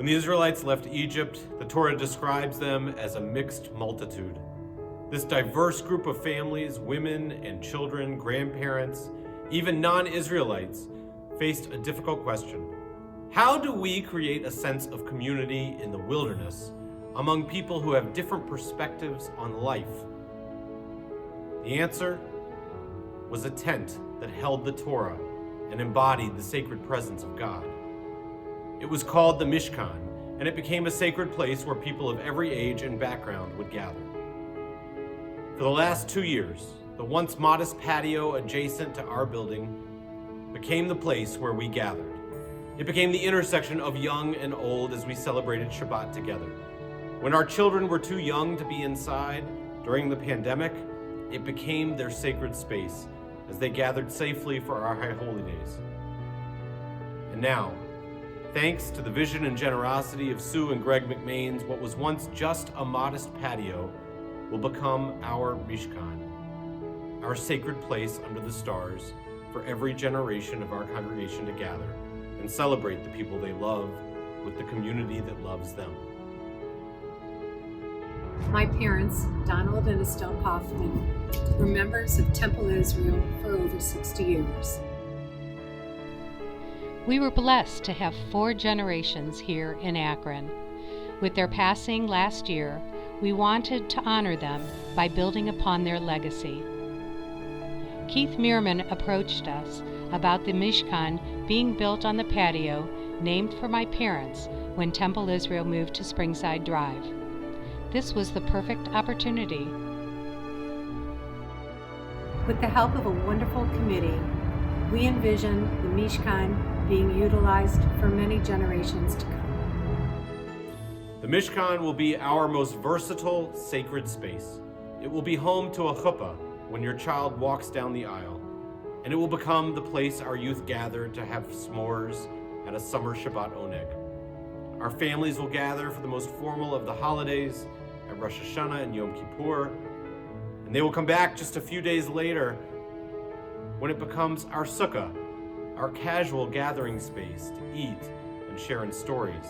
When the Israelites left Egypt, the Torah describes them as a mixed multitude. This diverse group of families, women and children, grandparents, even non-Israelites, faced a difficult question. How do we create a sense of community in the wilderness among people who have different perspectives on life? The answer was a tent that held the Torah and embodied the sacred presence of God. It was called the Mishkan, and it became a sacred place where people of every age and background would gather. For the last 2 years, the once modest patio adjacent to our building became the place where we gathered. It became the intersection of young and old as we celebrated Shabbat together. When our children were too young to be inside during the pandemic, it became their sacred space as they gathered safely for our High Holy Days. And now, thanks to the vision and generosity of Sue and Greg McMains, what was once just a modest patio will become our Mishkan, our sacred place under the stars for every generation of our congregation to gather and celebrate the people they love with the community that loves them. My parents, Donald and Estelle Kaufman, were members of Temple Israel for over 60 years. We were blessed to have 4 generations here in Akron. With their passing last year, we wanted to honor them by building upon their legacy. Keith Meerman approached us about the Mishkan being built on the patio named for my parents when Temple Israel moved to Springside Drive. This was the perfect opportunity. With the help of a wonderful committee, we envision the Mishkan being utilized for many generations to come. The Mishkan will be our most versatile, sacred space. It will be home to a chuppah when your child walks down the aisle, and it will become the place our youth gather to have s'mores at a summer Shabbat oneg. Our families will gather for the most formal of the holidays at Rosh Hashanah and Yom Kippur, and they will come back just a few days later when it becomes our sukkah, our casual gathering space to eat and share in stories.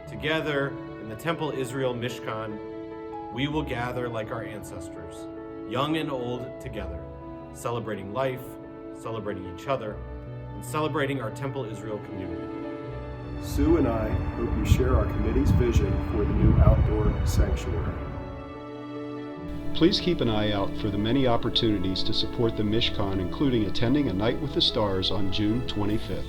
Together in the Temple Israel Mishkan, we will gather like our ancestors, young and old together, celebrating life, celebrating each other, and celebrating our Temple Israel community. Sue and I hope you share our committee's vision for the new outdoor sanctuary. Please keep an eye out for the many opportunities to support the Mishkan, including attending A Night with the Stars on June 25th.